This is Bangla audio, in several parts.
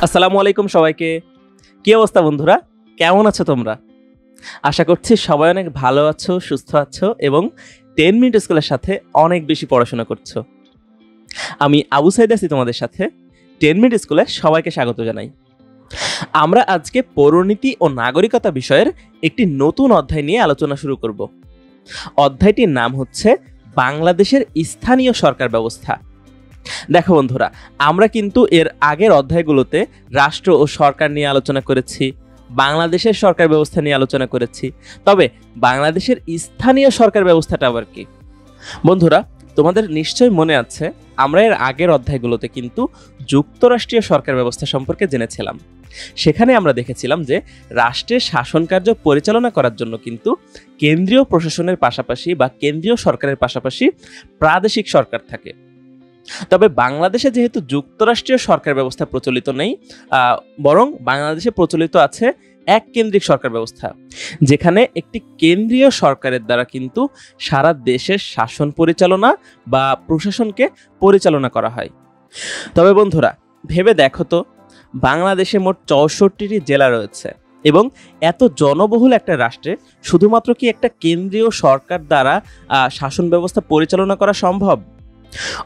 আসসালামু আলাইকুম সবাইকে। কি অবস্থা বন্ধুরা, কেমন আছো তোমরা? আশা করছি সবাই অনেক ভালো আছো, সুস্থ আছো এবং 10 মিনিট স্কুলের সাথে অনেক বেশি পড়াশোনা করছো। আমি আবু সাইদ আছি তোমাদের সাথে। 10 মিনিট স্কুলে সবাইকে স্বাগত জানাই। আমরা আজকে পৌরনীতি ও নাগরিকতা বিষয়ের একটি নতুন অধ্যায় নিয়ে আলোচনা শুরু করব। অধ্যায়টির নাম হচ্ছে বাংলাদেশের স্থানীয় সরকার ব্যবস্থা। দেখো বন্ধুরা, আমরা কিন্তু এর আগের অধ্যায়গুলোতে রাষ্ট্র ও সরকার নিয়ে আলোচনা করেছি, বাংলাদেশের সরকার ব্যবস্থা নিয়ে আলোচনা করেছি। তবে বাংলাদেশের স্থানীয় সরকার ব্যবস্থাটা আবার কি? বন্ধুরা, তোমাদের নিশ্চয়ই মনে আছে আমরা এর আগের অধ্যায়গুলোতে কিন্তু যুক্তরাষ্ট্রীয় সরকার ব্যবস্থা সম্পর্কে জেনেছিলাম। সেখানে আমরা দেখেছিলাম যে রাষ্ট্রের শাসন কার্য পরিচালনা করার জন্য কিন্তু কেন্দ্রীয় প্রশাসনের পাশাপাশি বা কেন্দ্রীয় সরকারের পাশাপাশি প্রাদেশিক সরকার থাকে। তবে বাংলাদেশে যেহেতু যুক্তরাষ্ট্রীয় সরকার ব্যবস্থা প্রচলিত নেই, বরং বাংলাদেশে প্রচলিত আছে এক কেন্দ্রিক সরকার ব্যবস্থা, যেখানে একটি কেন্দ্রীয় সরকারের দ্বারা কিন্তু সারা দেশের শাসন পরিচালনা বা প্রশাসনকে পরিচালনা করা হয়। তবে বন্ধুরা, ভেবে দেখো তো, বাংলাদেশে মোট 64টি জেলা রয়েছে এবং এত জনবহুল একটা রাষ্ট্রে শুধুমাত্র কি একটা কেন্দ্রীয় সরকার দ্বারা শাসন ব্যবস্থা পরিচালনা করা সম্ভব?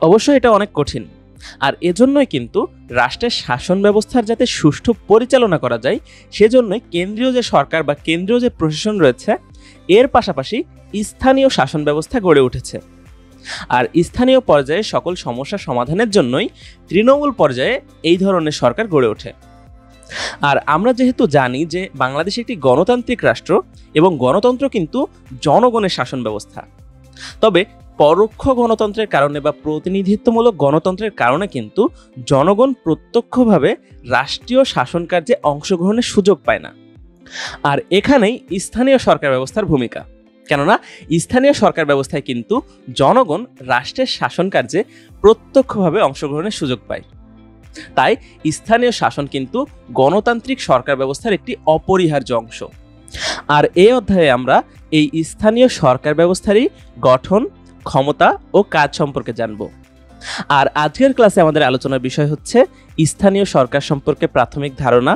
অবশ্যই এটা অনেক কঠিন। আর এজন্যই কিন্তু রাষ্ট্রের শাসন ব্যবস্থার যাতে সুষ্ঠু পরিচালনা করা যায়, সেজন্যই কেন্দ্রীয় যে সরকার বা কেন্দ্রীয় যে প্রশাসন রয়েছে, এর পাশাপাশি স্থানীয় শাসন ব্যবস্থা গড়ে উঠেছে। আর স্থানীয় পর্যায়ে সকল সমস্যা সমাধানের জন্যই তৃণমূল পর্যায়ে এই ধরনের সরকার গড়ে ওঠে। আর আমরা যেহেতু জানি যে বাংলাদেশ একটি গণতান্ত্রিক রাষ্ট্র এবং গণতন্ত্র কিন্তু জনগণের শাসন ব্যবস্থা, তবে পরোক্ষ গণতন্ত্রের কারণে বা প্রতিনিধিত্বমূলক গণতন্ত্রের কারণে কিন্তু জনগণ প্রত্যক্ষভাবে রাষ্ট্রীয় শাসন কার্যে অংশগ্রহণের সুযোগ পায় না। আর এখানেই স্থানীয় সরকার ব্যবস্থার ভূমিকা, কেননা স্থানীয় সরকার ব্যবস্থায় কিন্তু জনগণ রাষ্ট্রের শাসন কার্যে প্রত্যক্ষভাবে অংশগ্রহণের সুযোগ পায়। তাই স্থানীয় শাসন কিন্তু গণতান্ত্রিক সরকার ব্যবস্থার একটি অপরিহার্য অংশ। আর এই অধ্যায়ে আমরা এই স্থানীয় সরকার ব্যবস্থারই গঠন, ক্ষমতা ও কাজ সম্পর্কে জানব। আর আজকের ক্লাসে আমাদের আলোচনার বিষয় হচ্ছে স্থানীয় সরকার সম্পর্কে প্রাথমিক ধারণা,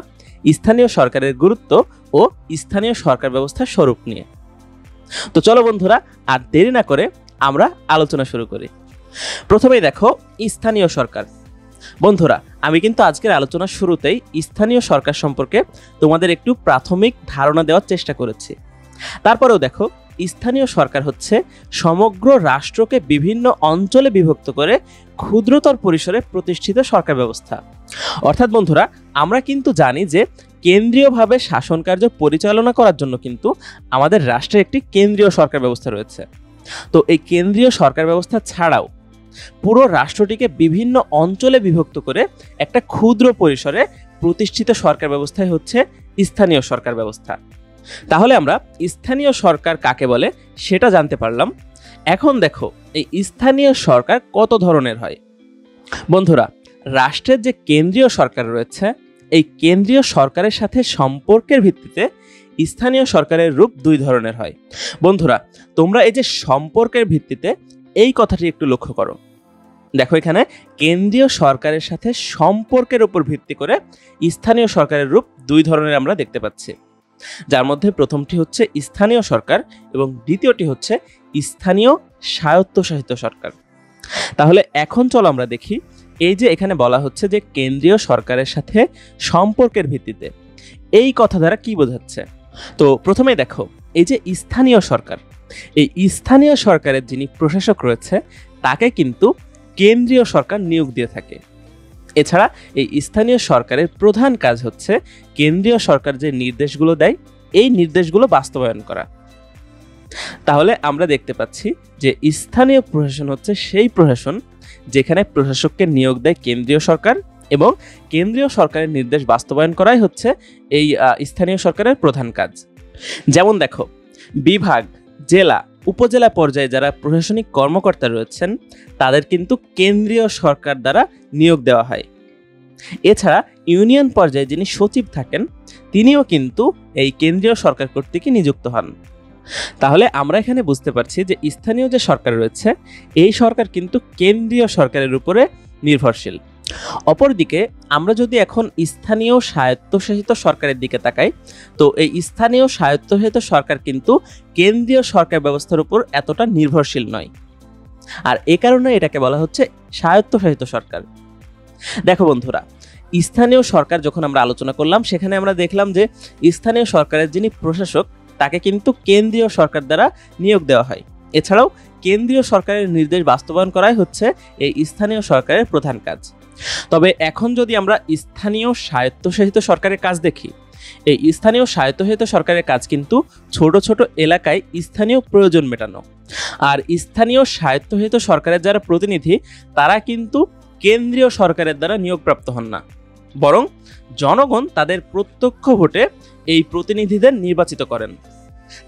স্থানীয় সরকারের গুরুত্ব ও স্থানীয় সরকার ব্যবস্থার স্বরূপ নিয়ে। তো চলো বন্ধুরা, আর দেরি না করে আমরা আলোচনা শুরু করি। প্রথমেই দেখো স্থানীয় সরকার। বন্ধুরা, আমি কিন্তু আজকের আলোচনার শুরুতেই স্থানীয় সরকার সম্পর্কে তোমাদের একটু প্রাথমিক ধারণা দেওয়ার চেষ্টা করেছি। তারপরেও দেখো, স্থানীয় সরকার হচ্ছে সমগ্র রাষ্ট্রকে বিভিন্ন অঞ্চলে বিভক্ত করে ক্ষুদ্রতর পরিসরে প্রতিষ্ঠিত সরকার ব্যবস্থা। অর্থাৎ বন্ধুরা, আমরা কিন্তু জানি যে কেন্দ্রীয়ভাবে শাসন কার্য পরিচালনা করার জন্য কিন্তু আমাদের রাষ্ট্রে একটি কেন্দ্রীয় সরকার ব্যবস্থা রয়েছে। তো এই কেন্দ্রীয় সরকার ব্যবস্থা ছাড়াও পুরো রাষ্ট্রটিকে বিভিন্ন অঞ্চলে বিভক্ত করে একটা ক্ষুদ্র পরিসরে প্রতিষ্ঠিত সরকার ব্যবস্থাই হচ্ছে স্থানীয় সরকার ব্যবস্থা। তাহলে আমরা স্থানীয় সরকার কাকে বলে সেটা জানতে পারলাম। এখন দেখো, এই স্থানীয় সরকার কত ধরনের হয়। বন্ধুরা, রাষ্ট্রের যে কেন্দ্রীয় সরকার রয়েছে, এই কেন্দ্রীয় সরকারের সাথে সম্পর্কের ভিত্তিতে স্থানীয় সরকারের রূপ দুই ধরনের হয়। বন্ধুরা, তোমরা এই যে সম্পর্কের ভিত্তিতে, এই কথাটি একটু লক্ষ্য করো। দেখো, এখানে কেন্দ্রীয় সরকারের সাথে সম্পর্কের উপর ভিত্তি করে স্থানীয় সরকারের রূপ দুই ধরনের আমরা দেখতে পাচ্ছি, যার মধ্যে প্রথমটি হচ্ছে স্থানীয় সরকার এবং দ্বিতীয়টি হচ্ছে স্থানীয় স্বায়ত্তশাসিত সরকার। তাহলে এখন চলো আমরা দেখি, এই যে এখানে বলা হচ্ছে যে কেন্দ্রীয় সরকারের সাথে সম্পর্কের ভিত্তিতে, এই কথা দ্বারা কি বোঝাচ্ছে। তো প্রথমে দেখো, এই যে স্থানীয় সরকার, এই স্থানীয় সরকারের যিনি প্রশাসক রয়েছে তাকে কিন্তু কেন্দ্রীয় সরকার নিয়োগ দিয়ে থাকে। এছাড়া এই স্থানীয় সরকারের প্রধান কাজ হচ্ছে কেন্দ্রীয় সরকার যে নির্দেশগুলো দেয়, এই নির্দেশগুলো বাস্তবায়ন করা। তাহলে আমরা দেখতে পাচ্ছি যে স্থানীয় প্রশাসন হচ্ছে সেই প্রশাসন যেখানে প্রশাসককে নিয়োগ দেয় কেন্দ্রীয় সরকার এবং কেন্দ্রীয় সরকারের নির্দেশ বাস্তবায়ন করাই হচ্ছে এই স্থানীয় সরকারের প্রধান কাজ। যেমন দেখো, বিভাগ, জেলা, উপজেলা পর্যায়ে যারা প্রশাসনিক কর্মকর্তা রয়েছেন তাদের কিন্তু কেন্দ্রীয় সরকার দ্বারা নিয়োগ দেওয়া হয়। এছাড়া ইউনিয়ন পর্যায়ে যিনি সচিব থাকেন তিনিও কিন্তু এই কেন্দ্রীয় সরকার কর্তৃক নিযুক্ত হন। তাহলে আমরা এখানে বুঝতে পারছি যে স্থানীয় যে সরকার রয়েছে, এই সরকার কিন্তু কেন্দ্রীয় সরকারের উপরে নির্ভরশীল। অপরদিকে আমরা যদি এখন স্থানীয় স্বায়ত্তশাসিত সরকারের দিকে তাকাই, তো এই স্থানীয় স্বায়ত্তশাসিত সরকার কিন্তু কেন্দ্রীয় সরকার ব্যবস্থার উপর এতটা নির্ভরশীল নয়, আর এ কারণে এটাকে বলা হচ্ছে স্বায়ত্তশাসিত সরকার। দেখো বন্ধুরা, স্থানীয় সরকার যখন আমরা আলোচনা করলাম, সেখানে আমরা দেখলাম যে স্থানীয় সরকারের যিনি প্রশাসক তাকে কিন্তু কেন্দ্রীয় সরকার দ্বারা নিয়োগ দেওয়া হয়। এছাড়াও কেন্দ্রীয় সরকারের নির্দেশ বাস্তবায়ন করাই হচ্ছে এই স্থানীয় সরকারের প্রধান কাজ। তবে এখন যদি আমরা স্থানীয় স্বায়ত্তশাসিত সরকারের কাজ দেখি, এই স্থানীয় স্বায়ত্তশাসিত সরকারের কাজ কিন্তু ছোট ছোট এলাকায় স্থানীয় প্রয়োজন মেটানো। আর স্থানীয় স্বায়ত্তশাসিত সরকারের যারা প্রতিনিধি, তারা কিন্তু কেন্দ্রীয় সরকারের দ্বারা নিয়োগপ্রাপ্ত হন না, বরং জনগণ তাদের প্রত্যক্ষ ভোটে এই প্রতিনিধিদের নির্বাচিত করেন।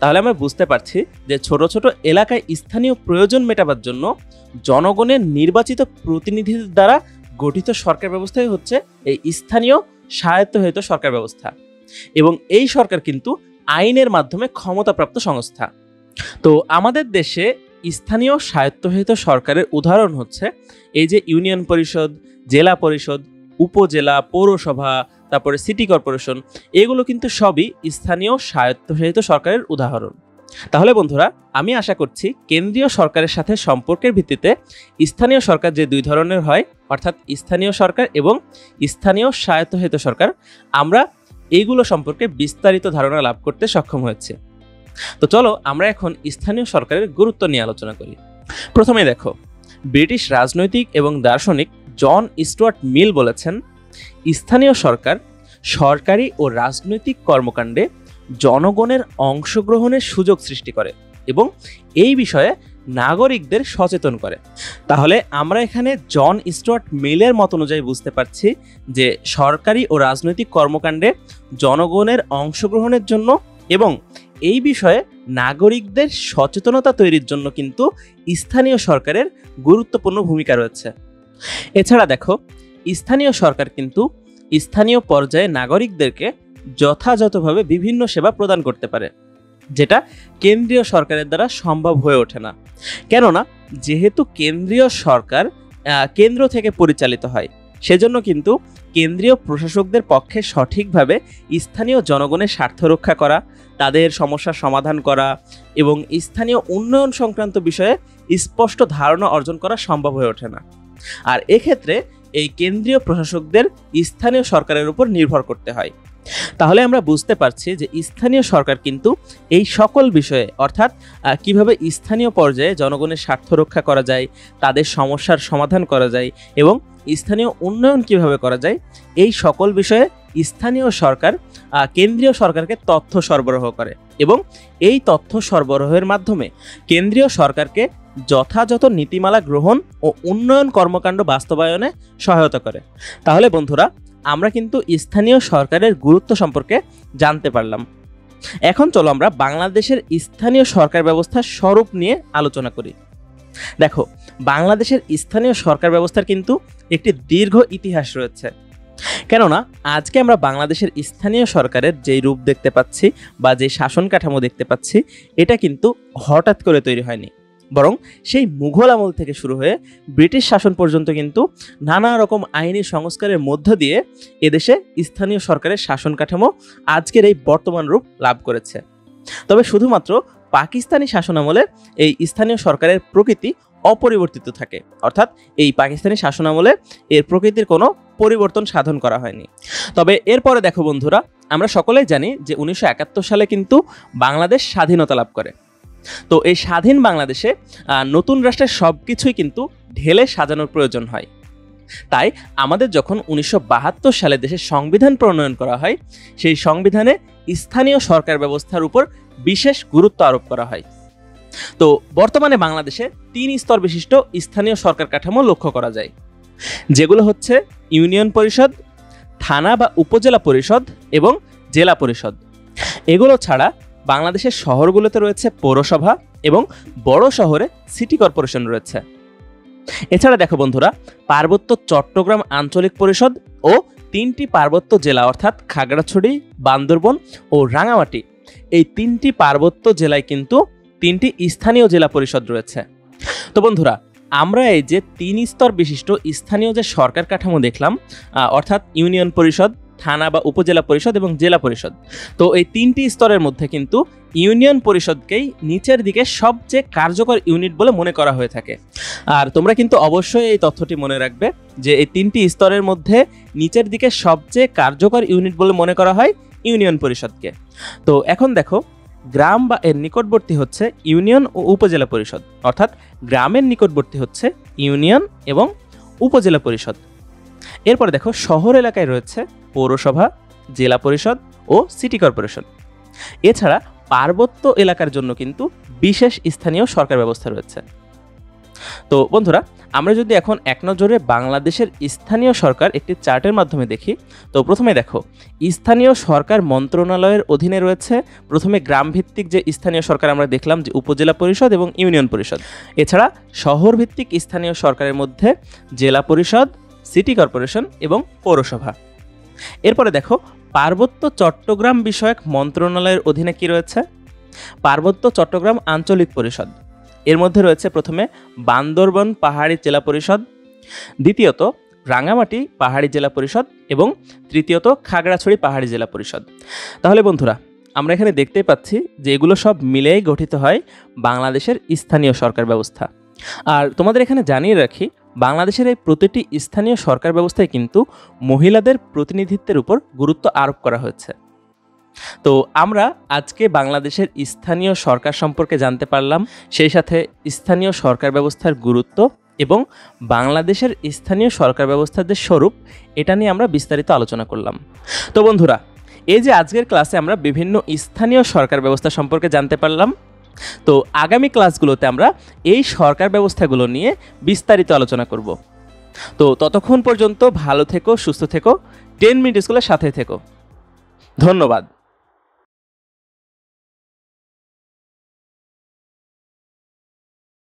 তাহলে আমরা বুঝতে পারছি যে ছোট ছোট এলাকায় স্থানীয় প্রয়োজন মেটাবার জন্য জনগণের নির্বাচিত প্রতিনিধিদের দ্বারা গঠিত সরকার ব্যবস্থাই হচ্ছে এই স্থানীয় স্বায়ত্তশাসিত সরকার ব্যবস্থা, এবং এই সরকার কিন্তু আইনের মাধ্যমে ক্ষমতাপ্রাপ্ত সংস্থা। তো আমাদের দেশে স্থানীয় স্বায়ত্তশাসিত সরকারের উদাহরণ হচ্ছে এই যে ইউনিয়ন পরিষদ, জেলা পরিষদ, উপজেলা, পৌরসভা, তারপরে সিটি কর্পোরেশন, এগুলো কিন্তু সবই স্থানীয় স্বায়ত্তশাসিত সরকারের উদাহরণ। তাহলে বন্ধুরা, আমি আশা করছি কেন্দ্রীয় সরকারের সাথে সম্পর্কের ভিত্তিতে স্থানীয় সরকার যে দুই ধরনের হয়, অর্থাৎ স্থানীয় সরকার এবং স্থানীয় স্বায়ত্তশাসিত সরকার, আমরা এইগুলো সম্পর্কে বিস্তারিত ধারণা লাভ করতে সক্ষম হয়েছে। তো চলো আমরা এখন স্থানীয় সরকারের গুরুত্ব নিয়ে আলোচনা করি। প্রথমে দেখো, ব্রিটিশ রাজনৈতিক এবং দার্শনিক জন স্টুয়ার্ট মিল বলেছেন, স্থানীয় সরকার সরকারি ও রাজনৈতিক কর্মকাণ্ডে জনগণের অংশগ্রহণের সুযোগ সৃষ্টি করে এবং এই বিষয়ে নাগরিকদের সচেতন করে। তাহলে আমরা এখানে জন স্টুয়ার্ট মিলের মত অনুযায়ী বুঝতে পারছি যে সরকারি ও রাজনৈতিক কর্মকাণ্ডে জনগণের অংশগ্রহণের জন্য এবং এই বিষয়ে নাগরিকদের সচেতনতা তৈরির জন্য কিন্তু স্থানীয় সরকারের গুরুত্বপূর্ণ ভূমিকা রয়েছে। এছাড়া দেখো, স্থানীয় সরকার কিন্তু স্থানীয় পর্যায়ে নাগরিকদেরকে যথাযথভাবে বিভিন্ন সেবা প্রদান করতে পারে, যেটা কেন্দ্রীয় সরকারের দ্বারা সম্ভব হয়ে ওঠে না। কেননা যেহেতু কেন্দ্রীয় সরকার কেন্দ্র থেকে পরিচালিত হয়, সেজন্য কিন্তু কেন্দ্রীয় প্রশাসকদের পক্ষে সঠিকভাবে স্থানীয় জনগণের স্বার্থ রক্ষা করা, তাদের সমস্যার সমাধান করা এবং স্থানীয় উন্নয়ন সংক্রান্ত বিষয়ে স্পষ্ট ধারণা অর্জন করা সম্ভব হয়ে ওঠে না। আর এক্ষেত্রে এই কেন্দ্রীয় প্রশাসকদের স্থানীয় সরকারের উপর নির্ভর করতে হয়। তাহলে আমরা বুঝতে পারছি যে স্থানীয় সরকার কিন্তু এই সকল বিষয়ে, অর্থাৎ কিভাবে স্থানীয় পর্যায়ে জনগণের স্বার্থ রক্ষা করা যায়, তাদের সমস্যার সমাধান করা যায় এবং স্থানীয় উন্নয়ন কিভাবে করা যায়, এই সকল বিষয়ে স্থানীয় সরকার কেন্দ্রীয় সরকারকে তথ্য সরবরাহ করে এবং এই তথ্য সরবরাহের মাধ্যমে কেন্দ্রীয় সরকারকে যথাযথ নীতিমালা গ্রহণ ও উন্নয়ন কর্মকাণ্ড বাস্তবায়নে সহায়তা করে। তাহলে বন্ধুরা, আমরা কিন্তু স্থানীয় সরকারের গুরুত্ব সম্পর্কে জানতে পারলাম। এখন চলো আমরা বাংলাদেশের স্থানীয় সরকার ব্যবস্থার স্বরূপ নিয়ে আলোচনা করি। দেখো, বাংলাদেশের স্থানীয় সরকার ব্যবস্থার কিন্তু একটি দীর্ঘ ইতিহাস রয়েছে। কেননা আজকে আমরা বাংলাদেশের স্থানীয় সরকারের যেই রূপ দেখতে পাচ্ছি বা যে শাসন কাঠামো দেখতে পাচ্ছি, এটা কিন্তু হঠাৎ করে তৈরি হয়নি, বরং সেই মুঘল আমল থেকে শুরু হয়ে ব্রিটিশ শাসন পর্যন্ত কিন্তু নানা রকম আইনি সংস্কারের মধ্য দিয়ে এদেশে স্থানীয় সরকারের শাসন কাঠামো আজকের এই বর্তমান রূপ লাভ করেছে। তবে শুধুমাত্র পাকিস্তানি শাসনামলে এই স্থানীয় সরকারের প্রকৃতি অপরিবর্তিত থাকে, অর্থাৎ এই পাকিস্তানি শাসনামলে এর প্রকৃতির কোনো পরিবর্তন সাধন করা হয়নি। তবে এরপরে দেখো বন্ধুরা, আমরা সকলেই জানি যে 1971 সালে কিন্তু বাংলাদেশ স্বাধীনতা লাভ করে। তো এই স্বাধীন বাংলাদেশে নতুন রাষ্ট্রের সব কিছুই কিন্তু ঢেলে সাজানোর প্রয়োজন হয়। তাই আমাদের যখন 1972 সালে দেশের সংবিধান প্রণয়ন করা হয়, সেই সংবিধানে স্থানীয় সরকার ব্যবস্থার উপর বিশেষ গুরুত্ব আরোপ করা হয়। তো বর্তমানে বাংলাদেশে 3 স্তর বিশিষ্ট স্থানীয় সরকার কাঠামো লক্ষ্য করা যায়, যেগুলো হচ্ছে ইউনিয়ন পরিষদ, থানা বা উপজেলা পরিষদ এবং জেলা পরিষদ। এগুলো ছাড়া বাংলাদেশের শহরগুলোতে রয়েছে পৌরসভা এবং বড় শহরে সিটি কর্পোরেশন রয়েছে। এছাড়া দেখো বন্ধুরা, পার্বত্য চট্টগ্রাম আঞ্চলিক পরিষদ ও 3টি পার্বত্য জেলা অর্থাৎ খাগড়াছড়ি, বান্দরবন ও রাঙামাটি, এই 3টি পার্বত্য জেলায় কিন্তু 3টি স্থানীয় জেলা পরিষদ রয়েছে। তো বন্ধুরা, আমরা এই যে 3 স্তর বিশিষ্ট স্থানীয় যে সরকার কাঠামো দেখলাম, অর্থাৎ ইউনিয়ন পরিষদ, থানা বা উপজেলা পরিষদ এবং জেলা পরিষদ, তো এই 3টি স্তরের মধ্যে কিন্তু ইউনিয়ন পরিষদকেই নিচের দিকে সবচেয়ে কার্যকর ইউনিট বলে মনে করা হয়ে থাকে। আর তোমরা কিন্তু অবশ্যই এই তথ্যটি মনে রাখবে যে এই 3টি স্তরের মধ্যে নিচের দিকে সবচেয়ে কার্যকর ইউনিট বলে মনে করা হয় ইউনিয়ন পরিষদকে। তো এখন দেখো, গ্রাম বা এর নিকটবর্তী হচ্ছে ইউনিয়ন ও উপজেলা পরিষদ, অর্থাৎ গ্রামের নিকটবর্তী হচ্ছে ইউনিয়ন এবং উপজেলা পরিষদ। এরপরে দেখো, শহর এলাকায় রয়েছে পৌরসভা, জেলা পরিষদ ও সিটি কর্পোরেশন। এছাড়া পার্বত্য এলাকার জন্য কিন্তু বিশেষ স্থানীয় সরকার ব্যবস্থা রয়েছে। তো বন্ধুরা, আমরা যদি এখন এক নজরে বাংলাদেশের স্থানীয় সরকার একটি চার্টের মাধ্যমে দেখি, তো প্রথমে দেখো, স্থানীয় সরকার মন্ত্রণালয়ের অধীনে রয়েছে প্রথমে গ্রামভিত্তিক যে স্থানীয় সরকার আমরা দেখলাম যে উপজেলা পরিষদ এবং ইউনিয়ন পরিষদ। এছাড়া শহর ভিত্তিক স্থানীয় সরকারের মধ্যে জেলা পরিষদ, সিটি কর্পোরেশন এবং পৌরসভা। এরপরে দেখো, পার্বত্য চট্টগ্রাম বিষয়ক মন্ত্রণালয়ের অধীনে কি রয়েছে? পার্বত্য চট্টগ্রাম আঞ্চলিক পরিষদ। এর মধ্যে রয়েছে প্রথমে বান্দরবন পাহাড়ি জেলা পরিষদ, দ্বিতীয়ত রাঙামাটি পাহাড়ি জেলা পরিষদ এবং তৃতীয়ত খাগড়াছড়ি পাহাড়ি জেলা পরিষদ। তাহলে বন্ধুরা, আমরা এখানে দেখতেই পাচ্ছি যে এগুলো সব মিলেই গঠিত হয় বাংলাদেশের স্থানীয় সরকার ব্যবস্থা। আর তোমাদের এখানে জানিয়ে রাখি, বাংলাদেশের এই প্রতিটি স্থানীয় সরকার ব্যবস্থায় কিন্তু মহিলাদের প্রতিনিধিত্বের উপর গুরুত্ব আরোপ করা হয়েছে। তো আমরা আজকে বাংলাদেশের স্থানীয় সরকার সম্পর্কে জানতে পারলাম, সেই সাথে স্থানীয় সরকার ব্যবস্থার গুরুত্ব এবং বাংলাদেশের স্থানীয় সরকার ব্যবস্থার যে স্বরূপ, এটা নিয়ে আমরা বিস্তারিত আলোচনা করলাম। তো বন্ধুরা, এই যে আজকের ক্লাসে আমরা বিভিন্ন স্থানীয় সরকার ব্যবস্থা সম্পর্কে জানতে পারলাম, তো আগামী ক্লাসগুলোতে আমরা এই সরকার ব্যবস্থাগুলো নিয়ে বিস্তারিত আলোচনা করব। তো ততক্ষণ পর্যন্ত ভালো থেকো, সুস্থ থেকো, 10 মিনিট স্কুলের সাথে থেকো। ধন্যবাদ।